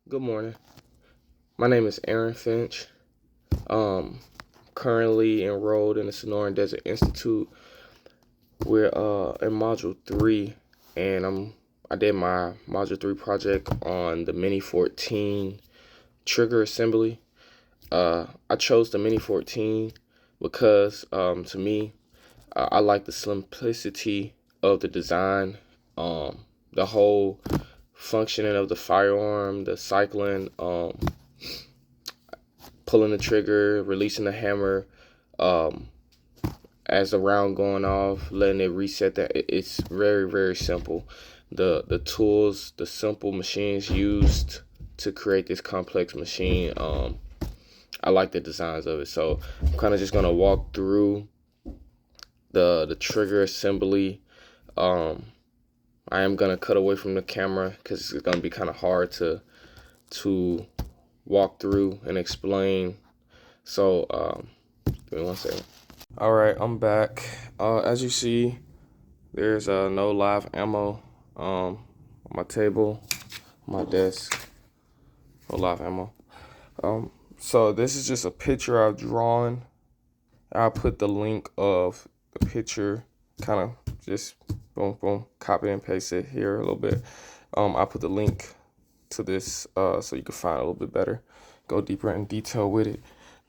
Good morning. My name is Aaron Finch. Um, Currently enrolled in the Sonoran Desert Institute. We're in Module 3, and I did my Module 3 project on the Mini 14 trigger assembly. I chose the Mini 14 because to me, I like the simplicity of the design, the whole functioning of the firearm, the cycling, pulling the trigger, releasing the hammer, um, as the round going off, letting it reset. That it's very simple. The tools, the simple machines used to create this complex machine. I like the designs of it, so I'm kind of just gonna walk through the trigger assembly. Um, I am gonna cut away from the camera because it's gonna be kind of hard to walk through and explain. So give me one second. All right, I'm back. As you see, there's no live ammo on my table, my desk, no live ammo. So this is just a picture I've drawn. I'll put the link of the picture, kind of just boom, copy and paste it here a little bit. I'll put the link to this so you can find it a little bit better, go deeper in detail with it.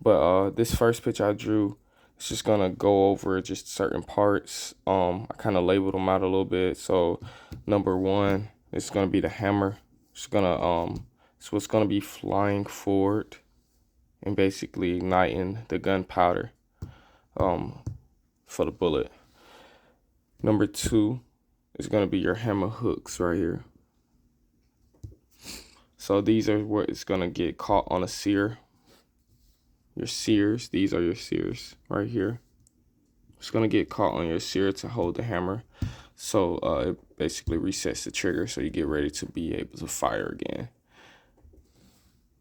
But this first picture I drew, it's just gonna go over just certain parts. I kind of labeled them out a little bit. So number one is gonna be the hammer. It's gonna so it's gonna be flying forward and basically igniting the gunpowder for the bullet. Number two is gonna be your hammer hooks right here. So these are what it's gonna get caught on a sear. Your sears, these are your sears right here. It's gonna get caught on your sear to hold the hammer. So it basically resets the trigger so you get ready to be able to fire again.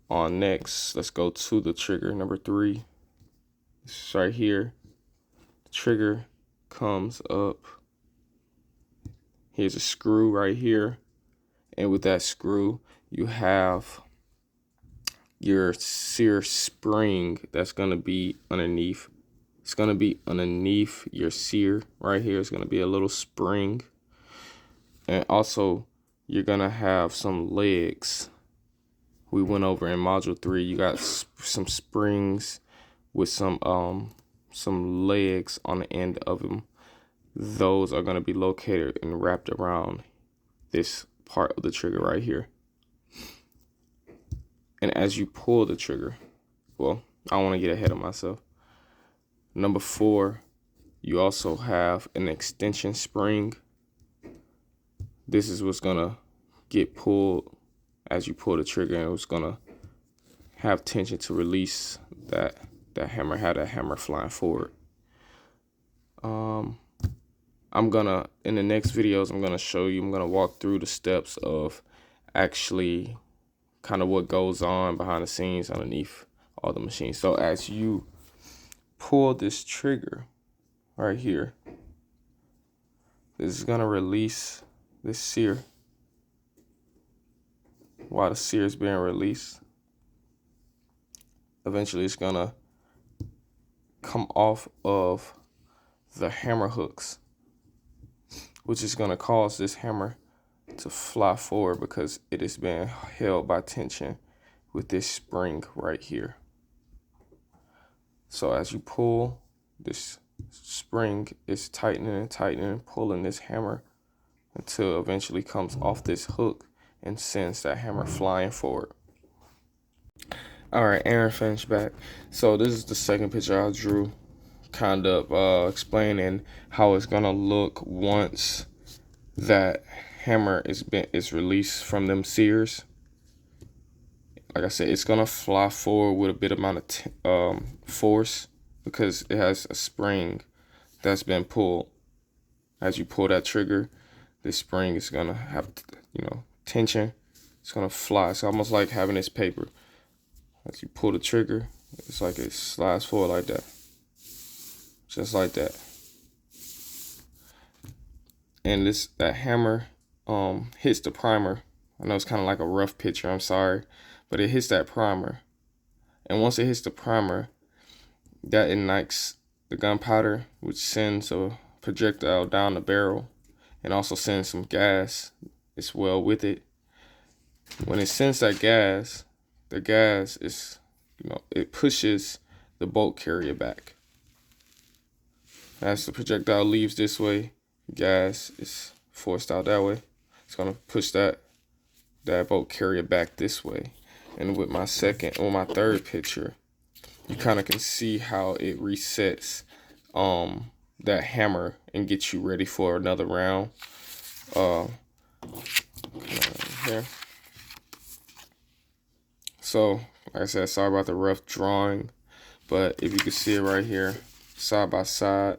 On next, let's go to the trigger number three. It's right here. The trigger comes up. Here's a screw right here. And with that screw, you have your sear spring that's gonna be underneath. It's gonna be underneath your sear right here. It's gonna be a little spring. And also you're gonna have some legs. We went over in module 3. You got some springs with some legs on the end of them. Those are gonna be located and wrapped around this part of the trigger right here. And as you pull the trigger, well, I don't want to get ahead of myself. Number 4, you also have an extension spring. This is what's gonna get pulled as you pull the trigger, and it's gonna have tension to release that hammer, have that hammer flying forward. I'm gonna, in the next videos, I'm gonna walk through the steps of actually kind of what goes on behind the scenes underneath all the machines. So as you pull this trigger right here, this is gonna release this sear. While the sear is being released, eventually it's gonna come off of the hammer hooks, which is gonna cause this hammer to fly forward because it is being held by tension with this spring right here. So as you pull, this spring is tightening, pulling this hammer until eventually comes off this hook and sends that hammer flying forward. All right, Aaron Finch back. So this is the second picture I drew, kind of explaining how it's gonna look once that hammer is released from them sears. Like I said, it's gonna fly forward with a bit amount of force because it has a spring that's been pulled. As you pull that trigger, this spring is gonna have tension. It's gonna fly. It's almost like having this paper. As you pull the trigger, it's like it slides forward like that, just like that. And that hammer hits the primer I know it's kind of like a rough picture, I'm sorry, but it hits that primer. And once it hits the primer, that ignites the gunpowder, which sends a projectile down the barrel and also sends some gas as well with it. When it sends that gas, the gas is, it pushes the bolt carrier back. As the projectile leaves this way, gas is forced out that way. It's gonna push that bolt carrier back this way. And with my third picture, you kind of can see how it resets that hammer and gets you ready for another round. Here. So, like I said, sorry about the rough drawing, but if you can see it right here, side by side,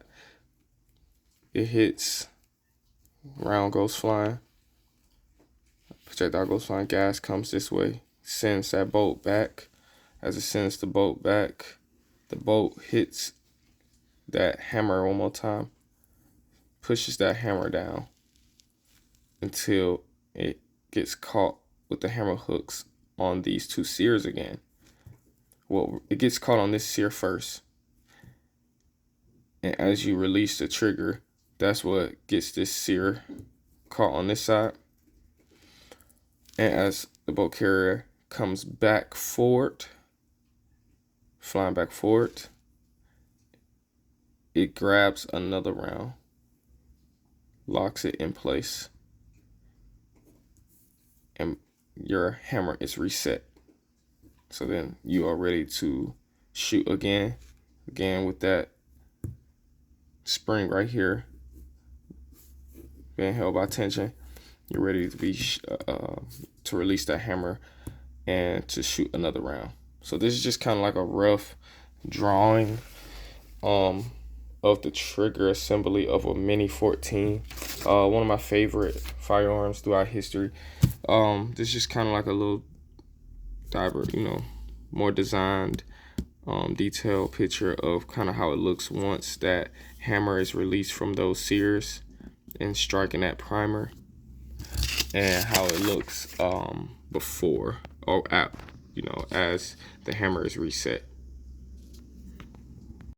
it hits, round goes flying, projectile goes flying, gas comes this way, sends that bolt back. As it sends the bolt back, the bolt hits that hammer one more time, pushes that hammer down until it gets caught with the hammer hooks on these two sears again. Well, it gets caught on this sear first, and as you release the trigger, that's what gets this sear caught on this side. And as the bolt carrier comes back forward, flying back forward, it grabs another round, locks it in place, and your hammer is reset. So then you are ready to shoot again with that spring right here being held by tension. You're ready to be to release that hammer and to shoot another round. So this is just kind of like a rough drawing of the trigger assembly of a Mini 14. One of my favorite firearms throughout history. This is just kind of like a little more designed, detailed picture of kind of how it looks once that hammer is released from those sears and striking that primer, and how it looks before or at, as the hammer is reset.